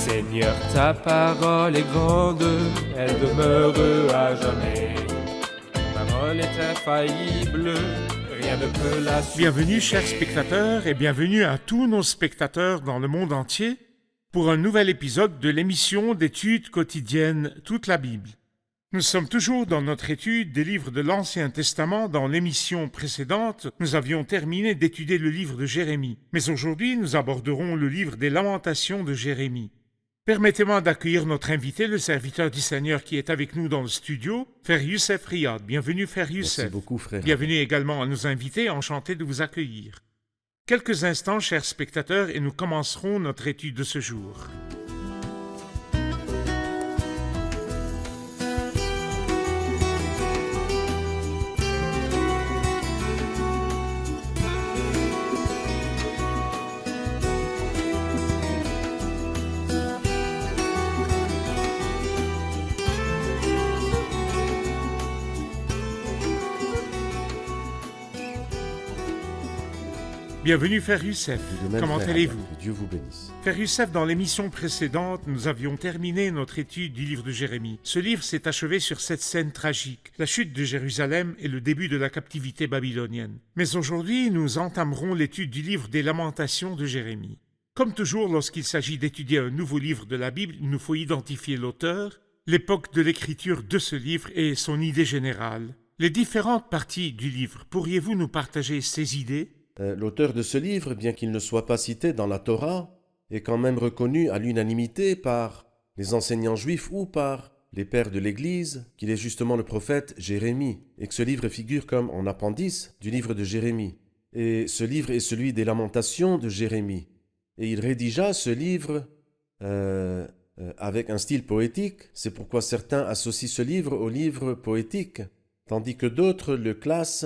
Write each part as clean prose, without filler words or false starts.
Seigneur, ta parole est grande, elle demeure à jamais. Ta parole est infaillible, rien ne peut la souffrir. Bienvenue chers spectateurs et bienvenue à tous nos spectateurs dans le monde entier pour un nouvel épisode de l'émission d'études quotidiennes Toute la Bible. Nous sommes toujours dans notre étude des livres de l'Ancien Testament. Dans l'émission précédente, nous avions terminé d'étudier le livre de Jérémie. Mais aujourd'hui, nous aborderons le livre des Lamentations de Jérémie. Permettez-moi d'accueillir notre invité, le serviteur du Seigneur qui est avec nous dans le studio, Frère Youssef Riyad. Bienvenue, Frère Youssef. Merci beaucoup, frère. Bienvenue également à nos invités, enchanté de vous accueillir. Quelques instants, chers spectateurs, et nous commencerons notre étude de ce jour. Bienvenue, Frère Youssef. De même, Comment frère allez-vous? Albert, que Dieu vous bénisse. Frère Youssef, dans l'émission précédente, nous avions terminé notre étude du livre de Jérémie. Ce livre s'est achevé sur cette scène tragique, la chute de Jérusalem et le début de la captivité babylonienne. Mais aujourd'hui, nous entamerons l'étude du livre des Lamentations de Jérémie. Comme toujours, lorsqu'il s'agit d'étudier un nouveau livre de la Bible, il nous faut identifier l'auteur, l'époque de l'écriture de ce livre et son idée générale. Les différentes parties du livre, pourriez-vous nous partager ces idées ? L'auteur de ce livre, bien qu'il ne soit pas cité dans la Torah, est quand même reconnu à l'unanimité par les enseignants juifs ou par les pères de l'Église qu'il est justement le prophète Jérémie et que ce livre figure comme en appendice du livre de Jérémie. Et ce livre est celui des Lamentations de Jérémie. Et il rédigea ce livre avec un style poétique. C'est pourquoi certains associent ce livre au livre poétique, tandis que d'autres le classent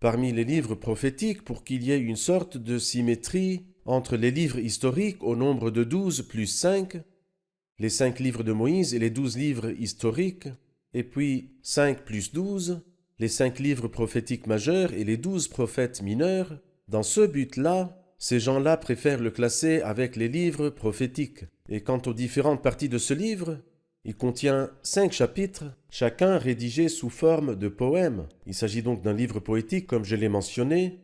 parmi les livres prophétiques pour qu'il y ait une sorte de symétrie entre les livres historiques au nombre de 12 plus 5, les 5 livres de Moïse et les 12 livres historiques, et puis 5 plus 12, les 5 livres prophétiques majeurs et les 12 prophètes mineurs. Dans ce but-là, ces gens-là préfèrent le classer avec les livres prophétiques. Et quant aux différentes parties de ce livre, il contient 5 chapitres, chacun rédigé sous forme de poèmes. Il s'agit donc d'un livre poétique, comme je l'ai mentionné,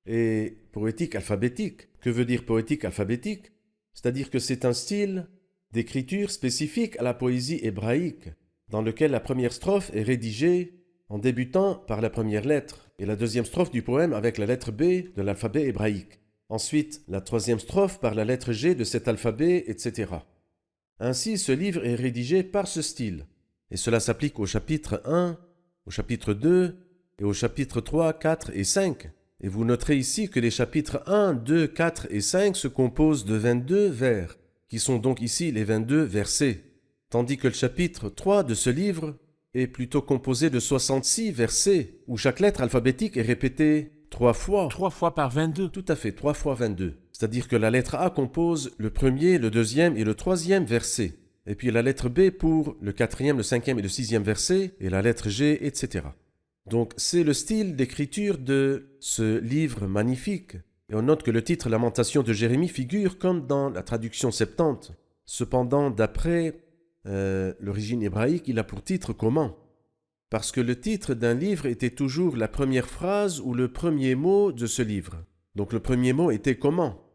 et poétique alphabétique. Que veut dire poétique alphabétique? C'est-à-dire que c'est un style d'écriture spécifique à la poésie hébraïque, dans lequel la première strophe est rédigée en débutant par la première lettre, et la deuxième strophe du poème avec la lettre B de l'alphabet hébraïque. Ensuite, la troisième strophe par la lettre G de cet alphabet, etc. Ainsi, ce livre est rédigé par ce style, et cela s'applique au chapitre 1, au chapitre 2 et au chapitre 3, 4 et 5. Et vous noterez ici que les chapitres 1, 2, 4 et 5 se composent de 22 vers, qui sont donc ici les 22 versets, tandis que le chapitre 3 de ce livre est plutôt composé de 66 versets, où chaque lettre alphabétique est répétée 3 fois. 3 fois par 22. Tout à fait, 3 fois 22. C'est-à-dire que la lettre A compose le premier, le deuxième et le troisième verset. Et puis la lettre B pour le quatrième, le cinquième et le sixième verset, et la lettre G, etc. Donc c'est le style d'écriture de ce livre magnifique. Et on note que le titre Lamentation de Jérémie figure comme dans la traduction Septante. Cependant, d'après l'origine hébraïque, il a pour titre Comment ? Parce que le titre d'un livre était toujours la première phrase ou le premier mot de ce livre. Donc le premier mot était Comment ?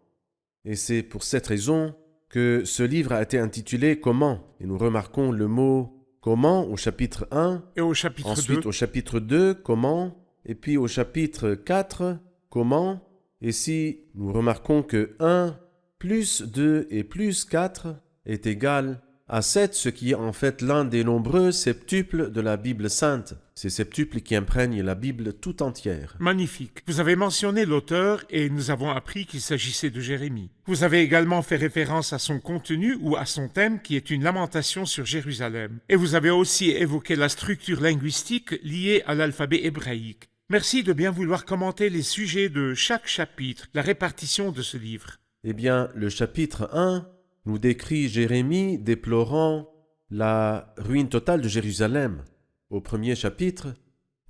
Et c'est pour cette raison que ce livre a été intitulé Comment ? Et nous remarquons le mot Comment au chapitre 1, Et au chapitre ensuite 2, au chapitre 2, Comment ? Et puis au chapitre 4, Comment ? Et si nous remarquons que 1 plus 2 et plus 4 est égal à 7, ce qui est en fait l'un des nombreux septuples de la Bible sainte. Ces septuples qui imprègnent la Bible tout entière. magnifique. Vous avez mentionné l'auteur et nous avons appris qu'il s'agissait de Jérémie. Vous avez également fait référence à son contenu ou à son thème qui est une lamentation sur Jérusalem. Et vous avez aussi évoqué la structure linguistique liée à l'alphabet hébraïque. Merci de bien vouloir commenter les sujets de chaque chapitre, la répartition de ce livre. Eh bien, le chapitre 1 nous décrit Jérémie déplorant la ruine totale de Jérusalem. Au premier chapitre,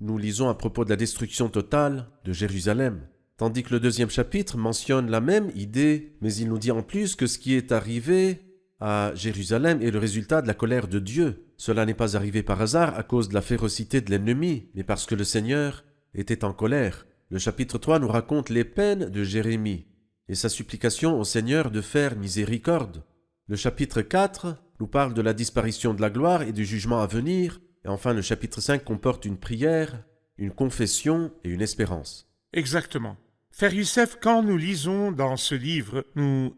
nous lisons à propos de la destruction totale de Jérusalem. Tandis que le deuxième chapitre mentionne la même idée, mais il nous dit en plus que ce qui est arrivé à Jérusalem est le résultat de la colère de Dieu. Cela n'est pas arrivé par hasard à cause de la férocité de l'ennemi, mais parce que le Seigneur était en colère. Le chapitre 3 nous raconte les peines de Jérémie et sa supplication au Seigneur de faire miséricorde. Le chapitre 4 nous parle de la disparition de la gloire et du jugement à venir. Et enfin, le chapitre 5 comporte une prière, une confession et une espérance. Exactement. Frère Youssef, quand nous lisons dans ce livre, nous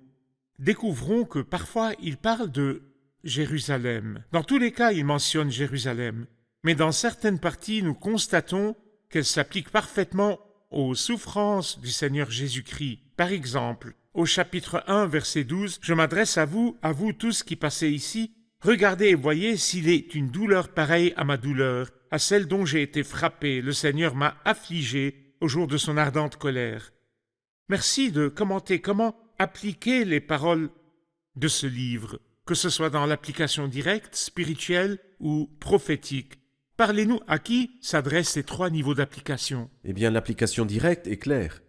découvrons que parfois il parle de Jérusalem. Dans tous les cas, il mentionne Jérusalem. Mais dans certaines parties, nous constatons qu'elle s'applique parfaitement aux souffrances du Seigneur Jésus-Christ. Par exemple, au chapitre 1, verset 12, « Je m'adresse à vous tous qui passez ici. Regardez et voyez s'il est une douleur pareille à ma douleur, à celle dont j'ai été frappé. Le Seigneur m'a affligé au jour de son ardente colère. » Merci de commenter comment appliquer les paroles de ce livre, que ce soit dans l'application directe, spirituelle ou prophétique. Parlez-nous à qui s'adressent ces 3 niveaux d'application. Eh bien, l'application directe est claire.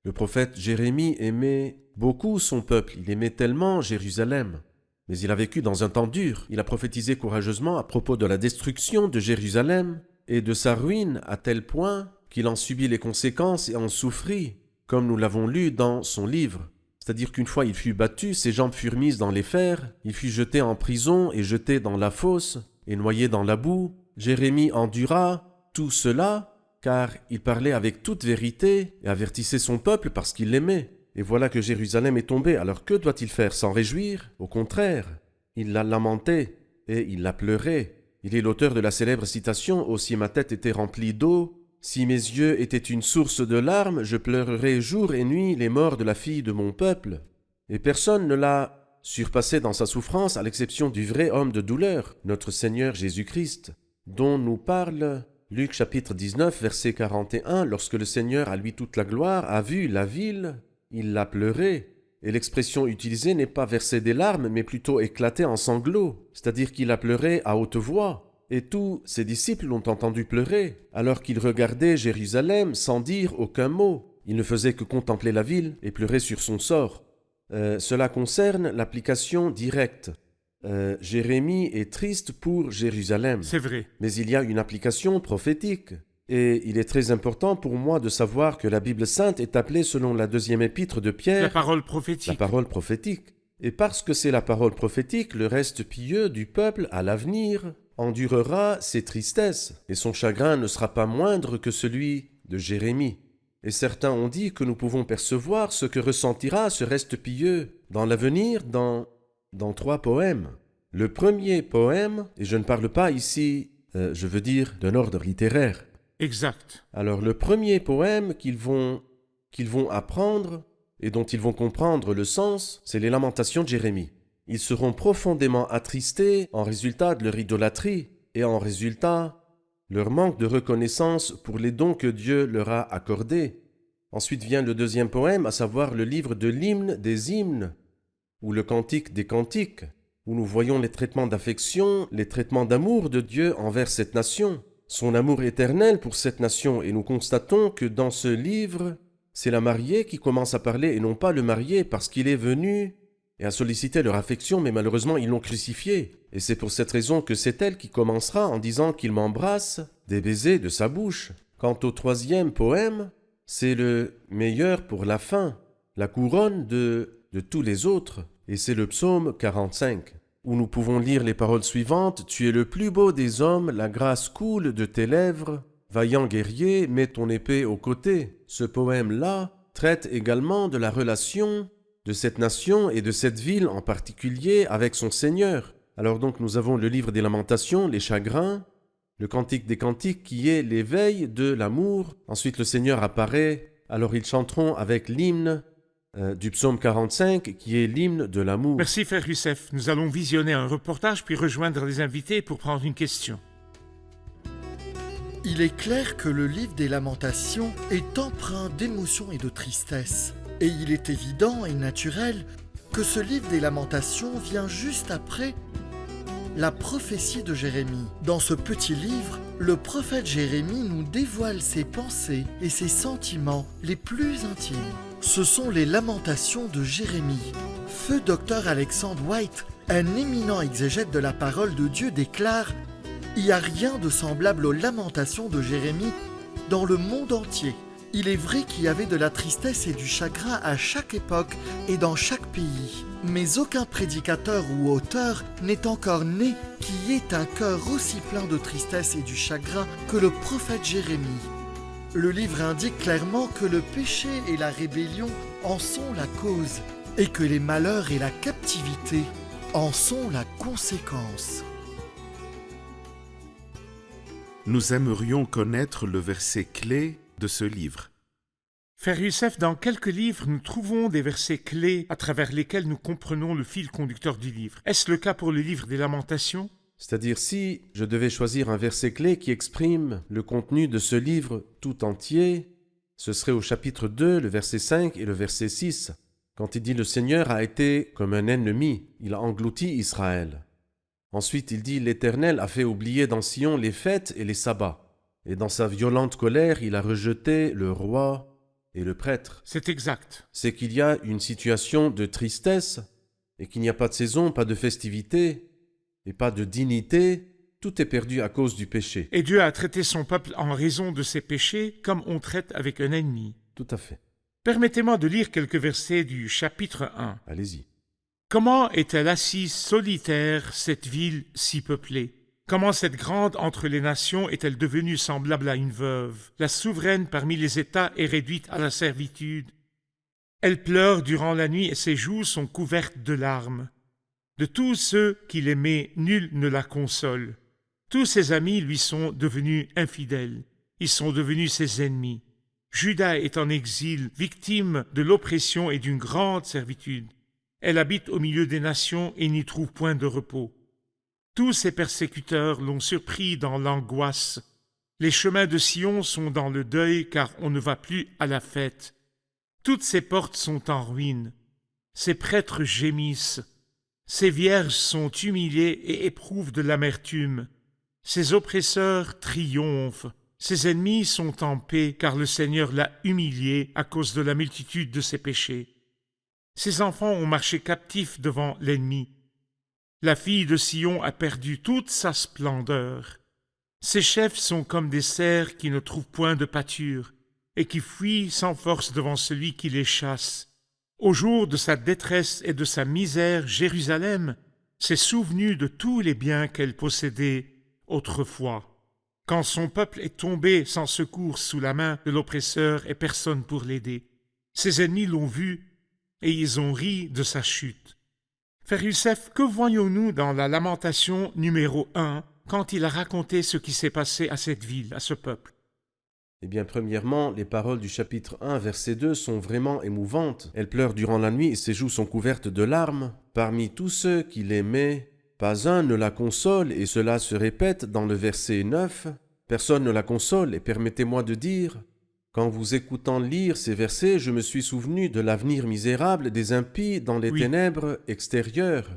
Le prophète Jérémie aimait beaucoup son peuple, il aimait tellement Jérusalem. Mais il a vécu dans un temps dur. Il a prophétisé courageusement à propos de la destruction de Jérusalem et de sa ruine à tel point qu'il en subit les conséquences et en souffrit, comme nous l'avons lu dans son livre. C'est-à-dire qu'une fois il fut battu, ses jambes furent mises dans les fers, il fut jeté en prison et jeté dans la fosse et noyé dans la boue. Jérémie endura tout cela car il parlait avec toute vérité et avertissait son peuple parce qu'il l'aimait. Et voilà que Jérusalem est tombée, alors que doit-il faire? S'en réjouir? Au contraire, il l'a lamenté et il l'a pleuré. Il est l'auteur de la célèbre citation « Oh, si ma tête était remplie d'eau, si mes yeux étaient une source de larmes, je pleurerais jour et nuit les morts de la fille de mon peuple. » Et personne ne l'a surpassé dans sa souffrance à l'exception du vrai homme de douleur, notre Seigneur Jésus-Christ, dont nous parle Luc chapitre 19, verset 41, « Lorsque le Seigneur, à lui toute la gloire, a vu la ville, il l'a pleuré. » Et l'expression utilisée n'est pas verser des larmes, mais plutôt éclater en sanglots, c'est-à-dire qu'il a pleuré à haute voix. Et tous ses disciples l'ont entendu pleurer, alors qu'ils regardaient Jérusalem sans dire aucun mot. Ils ne faisaient que contempler la ville et pleurer sur son sort. Cela concerne l'application directe. Jérémie est triste pour Jérusalem. C'est vrai. Mais il y a une application prophétique. Et il est très important pour moi de savoir que la Bible sainte est appelée selon la 2e épître de Pierre, La parole prophétique. la parole prophétique. Et parce que c'est la parole prophétique, le reste pieux du peuple à l'avenir endurera ses tristesses, et son chagrin ne sera pas moindre que celui de Jérémie. Et certains ont dit que nous pouvons percevoir ce que ressentira ce reste pieux dans l'avenir dans 3 poèmes. Le premier poème, et je ne parle pas ici, je veux dire, d'un ordre littéraire. Exact. Alors le premier poème qu'ils vont apprendre et dont ils vont comprendre le sens, c'est les lamentations de Jérémie. Ils seront profondément attristés en résultat de leur idolâtrie et en résultat leur manque de reconnaissance pour les dons que Dieu leur a accordés. Ensuite vient le 2e poème, à savoir le livre de l'hymne des hymnes, ou le cantique des cantiques, où nous voyons les traitements d'affection, les traitements d'amour de Dieu envers cette nation, son amour éternel pour cette nation, et nous constatons que dans ce livre, c'est la mariée qui commence à parler et non pas le marié, parce qu'il est venu et a sollicité leur affection, mais malheureusement ils l'ont crucifié. Et c'est pour cette raison que c'est elle qui commencera en disant qu'il m'embrasse des baisers de sa bouche. Quant au 3e poème, c'est le meilleur pour la fin, la couronne de tous les autres, et c'est le psaume 45. Où nous pouvons lire les paroles suivantes. « Tu es le plus beau des hommes, la grâce coule de tes lèvres. Vaillant guerrier, mets ton épée au côté. » Ce poème-là traite également de la relation de cette nation et de cette ville en particulier avec son Seigneur. Alors donc nous avons le livre des Lamentations, les chagrins, le cantique des cantiques qui est l'éveil de l'amour. Ensuite le Seigneur apparaît, alors ils chanteront avec l'hymne du psaume 45 qui est l'hymne de l'amour. Merci frère Youssef. Nous allons visionner un reportage puis rejoindre les invités pour prendre une question. Il est clair que le livre des Lamentations est empreint d'émotion et de tristesse. Et il est évident et naturel que ce livre des Lamentations vient juste après la prophétie de Jérémie. Dans ce petit livre, le prophète Jérémie nous dévoile ses pensées et ses sentiments les plus intimes. Ce sont les Lamentations de Jérémie. Feu Dr Alexandre White Un éminent exégète de la parole de Dieu déclare « Il n'y a rien de semblable aux lamentations de Jérémie dans le monde entier. Il est vrai qu'il y avait de la tristesse et du chagrin à chaque époque et dans chaque pays. Mais aucun prédicateur ou auteur n'est encore né qui ait un cœur aussi plein de tristesse et du chagrin que le prophète Jérémie. » Le livre indique clairement que le péché et la rébellion en sont la cause et que les malheurs et la captivité en sont la conséquence. Nous aimerions connaître le verset clé de ce livre. Frère Youssef, dans quelques livres, nous trouvons des versets clés à travers lesquels nous comprenons le fil conducteur du livre. Est-ce le cas pour le livre des Lamentations? C'est-à-dire si je devais choisir un verset clé qui exprime le contenu de ce livre tout entier, ce serait au chapitre 2, le verset 5 et le verset 6, quand il dit « Le Seigneur a été comme un ennemi, il a englouti Israël ». Ensuite, il dit « L'Éternel a fait oublier dans Sion les fêtes et les sabbats, et dans sa violente colère, il a rejeté le roi et le prêtre. » C'est exact. C'est qu'il y a une situation de tristesse et qu'il n'y a pas de saison, pas de festivité et pas de dignité. Tout est perdu à cause du péché. Et Dieu a traité son peuple en raison de ses péchés comme on traite avec un ennemi. Tout à fait. Permettez-moi de lire quelques versets du chapitre 1. Allez-y. Comment est-elle assise solitaire, cette ville si peuplée? Comment cette grande entre les nations est-elle devenue semblable à une veuve? La souveraine parmi les États est réduite à la servitude. Elle pleure durant la nuit et ses joues sont couvertes de larmes. De tous ceux qui l'aimaient, nul ne la console. Tous ses amis lui sont devenus infidèles. Ils sont devenus ses ennemis. Juda est en exil, victime de l'oppression et d'une grande servitude. Elle habite au milieu des nations et n'y trouve point de repos. Tous ses persécuteurs l'ont surpris dans l'angoisse. Les chemins de Sion sont dans le deuil, car on ne va plus à la fête. Toutes ses portes sont en ruine. Ses prêtres gémissent. Ses vierges sont humiliées et éprouvent de l'amertume. Ses oppresseurs triomphent. Ses ennemis sont en paix, car le Seigneur l'a humilié à cause de la multitude de ses péchés. Ses enfants ont marché captifs devant l'ennemi. La fille de Sion a perdu toute sa splendeur. Ses chefs sont comme des cerfs qui ne trouvent point de pâture et qui fuient sans force devant celui qui les chasse. Au jour de sa détresse et de sa misère, Jérusalem s'est souvenue de tous les biens qu'elle possédait autrefois. Quand son peuple est tombé sans secours sous la main de l'oppresseur et personne pour l'aider, ses ennemis l'ont vu et ils ont ri de sa chute. Frère Youssef, que voyons-nous dans la lamentation numéro 1 quand il a raconté ce qui s'est passé à cette ville, à ce peuple? Eh bien, premièrement, les paroles du chapitre 1, verset 2 sont vraiment émouvantes. Elle pleure durant la nuit et ses joues sont couvertes de larmes. Parmi tous ceux qui l'aimaient, pas un ne la console, et cela se répète dans le verset 9. Personne ne la console, et permettez-moi de dire, qu'en vous écoutant lire ces versets, je me suis souvenu de l'avenir misérable des impies dans les ténèbres extérieures.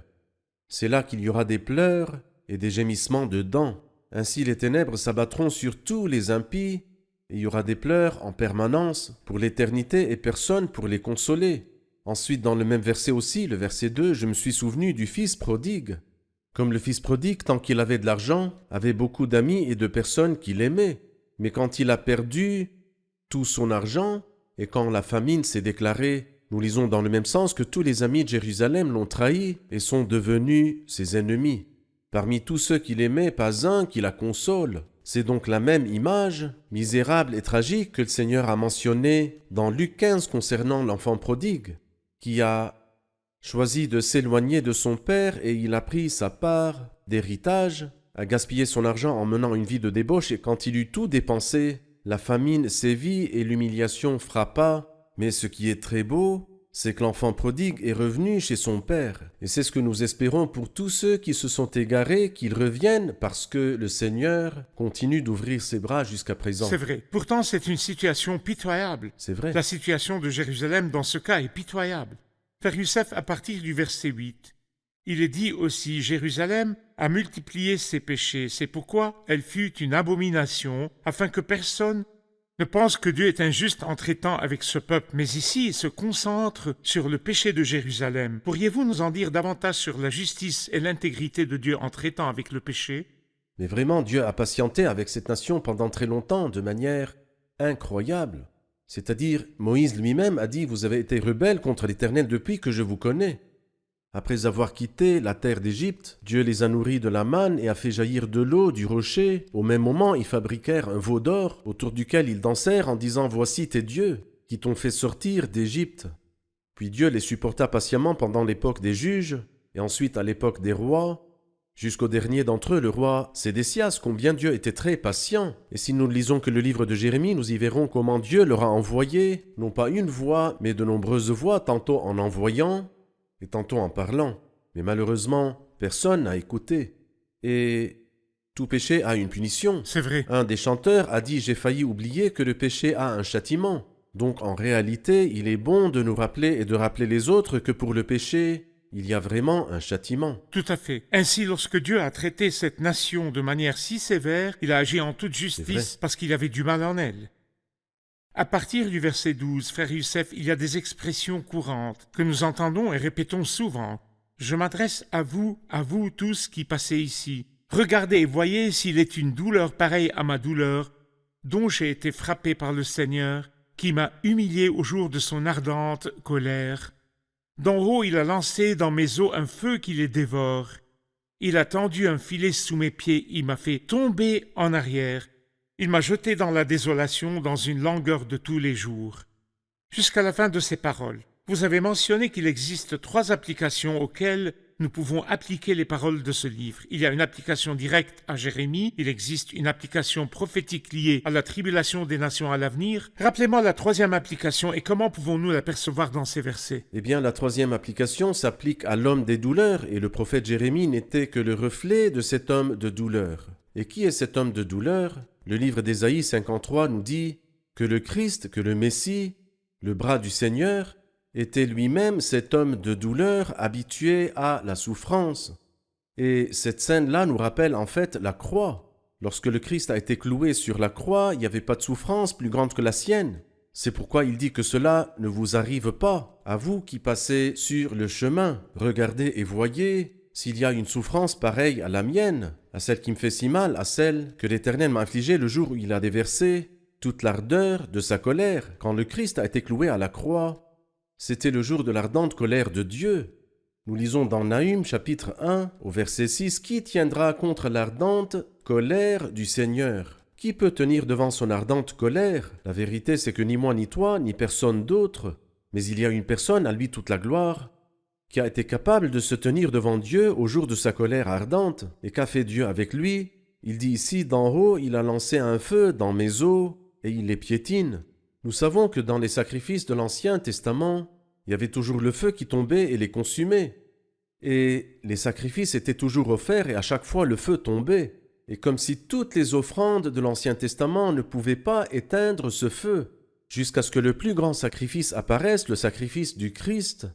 C'est là qu'il y aura des pleurs et des gémissements de dents. Ainsi les ténèbres s'abattront sur tous les impies, et il y aura des pleurs en permanence pour l'éternité et personne pour les consoler. Ensuite, dans le même verset aussi, le verset 2, je me suis souvenu du fils prodigue. Comme le fils prodigue, tant qu'il avait de l'argent, avait beaucoup d'amis et de personnes qui l'aimaient. Mais quand il a perdu tout son argent, et quand la famine s'est déclarée, nous lisons dans le même sens que tous les amis de Jérusalem l'ont trahi et sont devenus ses ennemis. Parmi tous ceux qui l'aimaient, pas un qui la console. C'est donc la même image, misérable et tragique, que le Seigneur a mentionnée dans Luc 15 concernant l'enfant prodigue, qui a choisi de s'éloigner de son père et il a pris sa part d'héritage, a gaspillé son argent en menant une vie de débauche et quand il eut tout dépensé, la famine sévit et l'humiliation frappa. Mais ce qui est très beau, c'est que l'enfant prodigue est revenu chez son père. Et c'est ce que nous espérons pour tous ceux qui se sont égarés, qu'ils reviennent parce que le Seigneur continue d'ouvrir ses bras jusqu'à présent. C'est vrai. Pourtant, c'est une situation pitoyable. C'est vrai. La situation de Jérusalem, dans ce cas, est pitoyable. Frère Youssef, à partir du verset 8, il est dit aussi « Jérusalem a multiplié ses péchés. C'est pourquoi elle fut une abomination, afin que personne ne pense que Dieu est injuste en traitant avec ce peuple, mais ici il se concentre sur le péché de Jérusalem. Pourriez-vous nous en dire davantage sur la justice et l'intégrité de Dieu en traitant avec le péché? Mais vraiment, Dieu a patienté avec cette nation pendant très longtemps, de manière incroyable. C'est-à-dire, Moïse lui-même a dit « Vous avez été rebelles contre l'Éternel depuis que je vous connais ». Après avoir quitté la terre d'Égypte, Dieu les a nourris de la manne et a fait jaillir de l'eau du rocher. Au même moment, ils fabriquèrent un veau d'or autour duquel ils dansèrent en disant « Voici tes dieux qui t'ont fait sortir d'Égypte ». Puis Dieu les supporta patiemment pendant l'époque des juges et ensuite à l'époque des rois, jusqu'au dernier d'entre eux, le roi Sédécias, combien Dieu était très patient. Et si nous ne lisons que le livre de Jérémie, nous y verrons comment Dieu leur a envoyé, non pas une voix, mais de nombreuses voix, tantôt en envoyant et tantôt en parlant. Mais malheureusement, personne n'a écouté. Et tout péché a une punition. C'est vrai. Un des chanteurs a dit « J'ai failli oublier que le péché a un châtiment ». Donc en réalité, il est bon de nous rappeler et de rappeler les autres que pour le péché, il y a vraiment un châtiment. Tout à fait. Ainsi, lorsque Dieu a traité cette nation de manière si sévère, il a agi en toute justice parce qu'il avait du mal en elle. À partir du verset 12, frère Youssef, il y a des expressions courantes que nous entendons et répétons souvent. Je m'adresse à vous tous qui passez ici. Regardez et voyez s'il est une douleur pareille à ma douleur, dont j'ai été frappé par le Seigneur, qui m'a humilié au jour de son ardente colère. D'en haut, il a lancé dans mes os un feu qui les dévore. Il a tendu un filet sous mes pieds, il m'a fait tomber en arrière. Il m'a jeté dans la désolation, dans une langueur de tous les jours. Jusqu'à la fin de ces paroles, vous avez mentionné qu'il existe 3 applications auxquelles nous pouvons appliquer les paroles de ce livre. Il y a une application directe à Jérémie, il existe une application prophétique liée à la tribulation des nations à l'avenir. Rappelez-moi la 3e application et comment pouvons-nous la percevoir dans ces versets? Eh bien, la 3e application s'applique à l'homme des douleurs, et le prophète Jérémie n'était que le reflet de cet homme de douleur. Et qui est cet homme de douleur? Le livre d'Ésaïe 53 nous dit que le Christ, que le Messie, le bras du Seigneur, était lui-même cet homme de douleur habitué à la souffrance. Et cette scène-là nous rappelle en fait la croix. Lorsque le Christ a été cloué sur la croix, il n'y avait pas de souffrance plus grande que la sienne. C'est pourquoi il dit que cela ne vous arrive pas, à vous qui passez sur le chemin. Regardez et voyez s'il y a une souffrance pareille à la mienne, à celle qui me fait si mal, à celle que l'Éternel m'a infligée le jour où il a déversé toute l'ardeur de sa colère. Quand le Christ a été cloué à la croix, c'était le jour de l'ardente colère de Dieu. Nous lisons dans Nahum chapitre 1 au verset 6 « Qui tiendra contre l'ardente colère du Seigneur? Qui peut tenir devant son ardente colère? La vérité, c'est que ni moi, ni toi, ni personne d'autre, mais il y a une personne, à lui toute la gloire, qui a été capable de se tenir devant Dieu au jour de sa colère ardente. Et qu'a fait Dieu avec lui? Il dit ici, d'en haut, il a lancé un feu dans mes os et il les piétine. Nous savons que dans les sacrifices de l'Ancien Testament, il y avait toujours le feu qui tombait et les consumait. Et les sacrifices étaient toujours offerts et à chaque fois le feu tombait. Et comme si toutes les offrandes de l'Ancien Testament ne pouvaient pas éteindre ce feu, jusqu'à ce que le plus grand sacrifice apparaisse, le sacrifice du Christ,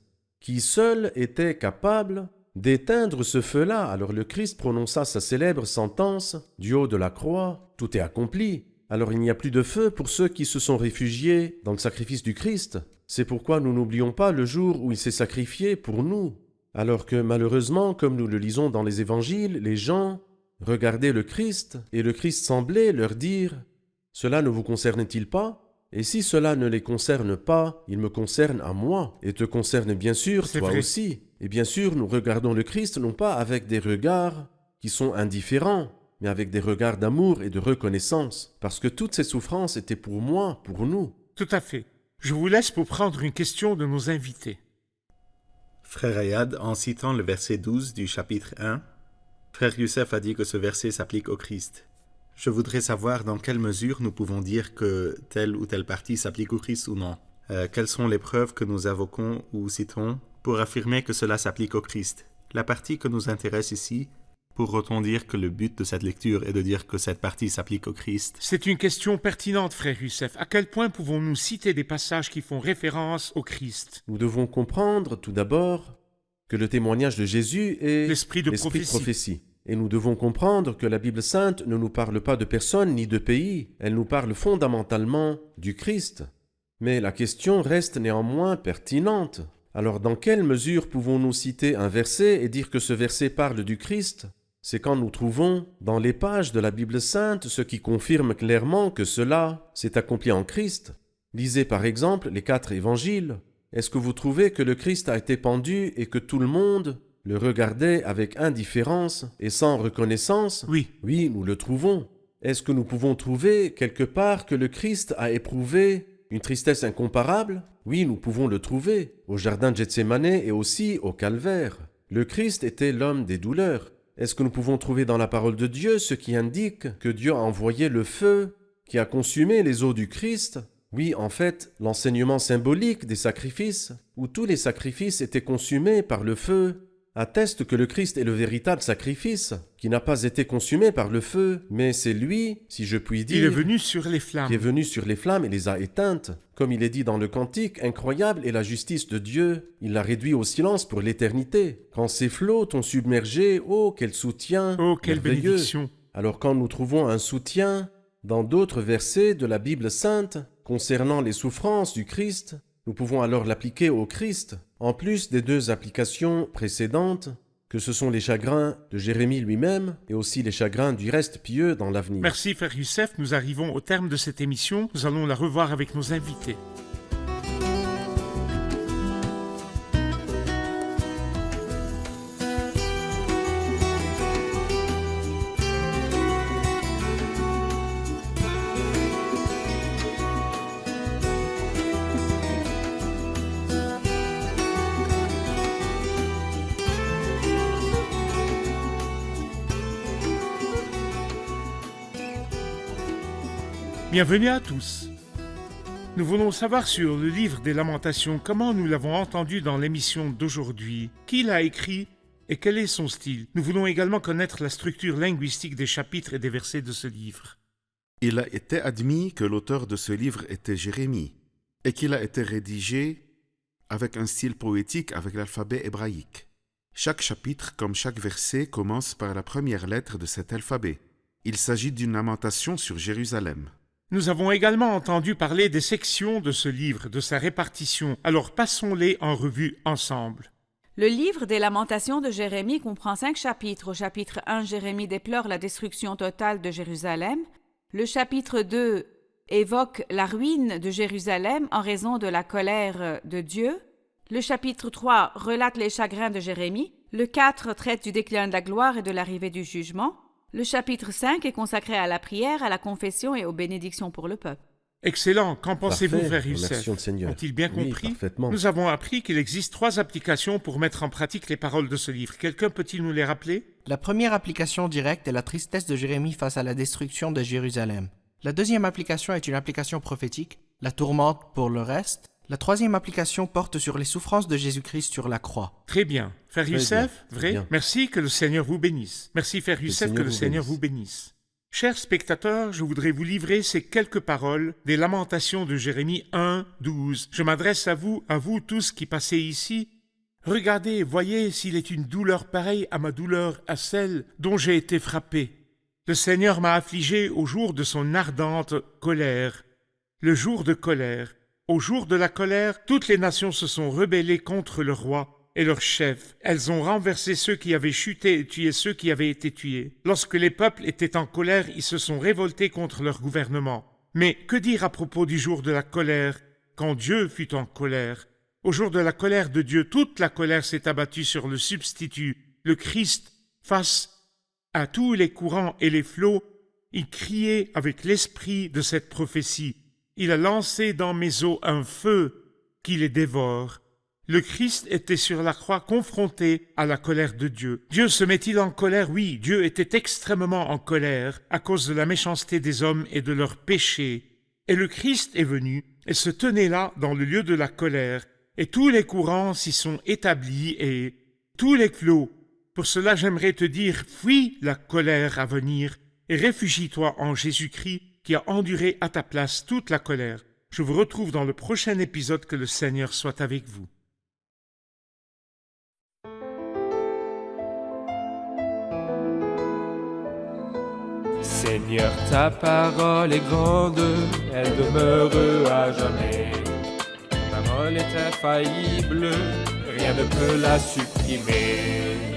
qui seul était capable d'éteindre ce feu-là. Alors le Christ prononça sa célèbre sentence du haut de la croix, tout est accompli. Alors il n'y a plus de feu pour ceux qui se sont réfugiés dans le sacrifice du Christ. C'est pourquoi nous n'oublions pas le jour où il s'est sacrifié pour nous. Alors que malheureusement, comme nous le lisons dans les évangiles, les gens regardaient le Christ et le Christ semblait leur dire « Cela ne vous concerne-t-il pas ? Et si cela ne les concerne pas, il me concerne à moi et te concerne bien sûr toi aussi. » Et bien sûr, nous regardons le Christ non pas avec des regards qui sont indifférents, mais avec des regards d'amour et de reconnaissance, parce que toutes ces souffrances étaient pour moi, pour nous. Tout à fait. Je vous laisse pour prendre une question de nos invités. Frère Ayad, en citant le verset 12 du chapitre 1, Frère Youssef a dit que ce verset s'applique au Christ. Je voudrais savoir dans quelle mesure nous pouvons dire que telle ou telle partie s'applique au Christ ou non. Quelles sont les preuves que nous invoquons ou citons pour affirmer que cela s'applique au Christ? La partie que nous intéresse ici, pourrait-on dire que le but de cette lecture est de dire que cette partie s'applique au Christ? C'est une question pertinente, frère Youssef. À quel point pouvons-nous citer des passages qui font référence au Christ? Nous devons comprendre tout d'abord que le témoignage de Jésus est l'esprit de prophétie. Et nous devons comprendre que la Bible sainte ne nous parle pas de personne ni de pays, elle nous parle fondamentalement du Christ. Mais la question reste néanmoins pertinente. Alors dans quelle mesure pouvons-nous citer un verset et dire que ce verset parle du Christ ? C'est quand nous trouvons dans les pages de la Bible sainte ce qui confirme clairement que cela s'est accompli en Christ. Lisez par exemple les 4 évangiles. Est-ce que vous trouvez que le Christ a été pendu et que tout le monde le regardait avec indifférence et sans reconnaissance ? Oui. Oui, nous le trouvons. Est-ce que nous pouvons trouver quelque part que le Christ a éprouvé une tristesse incomparable ? Oui, nous pouvons le trouver au jardin de Gethsémane et aussi au calvaire. Le Christ était l'homme des douleurs. Est-ce que nous pouvons trouver dans la parole de Dieu ce qui indique que Dieu a envoyé le feu qui a consumé les os du Christ ? Oui, en fait, l'enseignement symbolique des sacrifices, où tous les sacrifices étaient consumés par le feu, atteste que le Christ est le véritable sacrifice, qui n'a pas été consumé par le feu, mais c'est lui, si je puis dire, Il est venu sur les flammes. qui est venu sur les flammes et les a éteintes. Comme il est dit dans le Cantique, incroyable est la justice de Dieu, il l'a réduit au silence pour l'éternité. Quand ces flots t'ont submergé, oh, quel soutien Oh, quelle merveilleux. bénédiction! Alors quand nous trouvons un soutien dans d'autres versets de la Bible sainte concernant les souffrances du Christ, nous pouvons alors l'appliquer au Christ, en plus des 2 applications précédentes, que ce sont les chagrins de Jérémie lui-même et aussi les chagrins du reste pieux dans l'avenir. Merci Frère Youssef, nous arrivons au terme de cette émission, nous allons la revoir avec nos invités. Bienvenue à tous. Nous voulons savoir sur le livre des Lamentations comment nous l'avons entendu dans l'émission d'aujourd'hui, qui l'a écrit et quel est son style. Nous voulons également connaître la structure linguistique des chapitres et des versets de ce livre. Il a été admis que l'auteur de ce livre était Jérémie et qu'il a été rédigé avec un style poétique avec l'alphabet hébraïque. Chaque chapitre, comme chaque verset, commence par la première lettre de cet alphabet. Il s'agit d'une lamentation sur Jérusalem. Nous avons également entendu parler des sections de ce livre, de sa répartition. Alors passons-les en revue ensemble. Le livre des Lamentations de Jérémie comprend 5 chapitres. Au chapitre 1, Jérémie déplore la destruction totale de Jérusalem. Le chapitre 2 évoque la ruine de Jérusalem en raison de la colère de Dieu. Le chapitre 3 relate les chagrins de Jérémie. Le 4 traite du déclin de la gloire et de l'arrivée du jugement. Le chapitre 5 est consacré à la prière, à la confession et aux bénédictions pour le peuple. Excellent. Qu'en pensez-vous, Parfait. Frère Youssef? Remercions le Seigneur. Ont-ils bien Oui, compris? parfaitement. Nous avons appris qu'il existe 3 applications pour mettre en pratique les paroles de ce livre. Quelqu'un peut-il nous les rappeler? La première application directe est la tristesse de Jérémie face à la destruction de Jérusalem. La deuxième application est une application prophétique, la tourmente pour le reste. La troisième application porte sur les souffrances de Jésus-Christ sur la croix. Très bien. Frère Très Youssef, bien, vrai? bien. Merci, que le Seigneur vous bénisse. Merci, Frère Youssef, Seigneur que le vous Seigneur bénisse. vous bénisse. Chers spectateurs, je voudrais vous livrer ces quelques paroles des Lamentations de Jérémie 1, 12. Je m'adresse à vous tous qui passez ici. Regardez et voyez s'il est une douleur pareille à ma douleur, à celle dont j'ai été frappé. Le Seigneur m'a affligé au jour de son ardente colère. Le jour de colère. Au jour de la colère, toutes les nations se sont rebellées contre le roi et leur chef. Elles ont renversé ceux qui avaient chuté et tué ceux qui avaient été tués. Lorsque les peuples étaient en colère, ils se sont révoltés contre leur gouvernement. Mais que dire à propos du jour de la colère, quand Dieu fut en colère? Au jour de la colère de Dieu, toute la colère s'est abattue sur le substitut, le Christ, face à tous les courants et les flots. Il criait avec l'esprit de cette prophétie. Il a lancé dans mes os un feu qui les dévore. Le Christ était sur la croix confronté à la colère de Dieu. Dieu se met-il en colère? Oui, Dieu était extrêmement en colère à cause de la méchanceté des hommes et de leurs péchés. Et le Christ est venu et se tenait là dans le lieu de la colère. Et tous les courants s'y sont établis et tous les flots. Pour cela, j'aimerais te dire, fuis la colère à venir et réfugie-toi en Jésus-Christ qui a enduré à ta place toute la colère. Je vous retrouve dans le prochain épisode. Que le Seigneur soit avec vous. Seigneur, ta parole est grande, elle demeure à jamais. Ta parole est infaillible, rien ne peut la supprimer.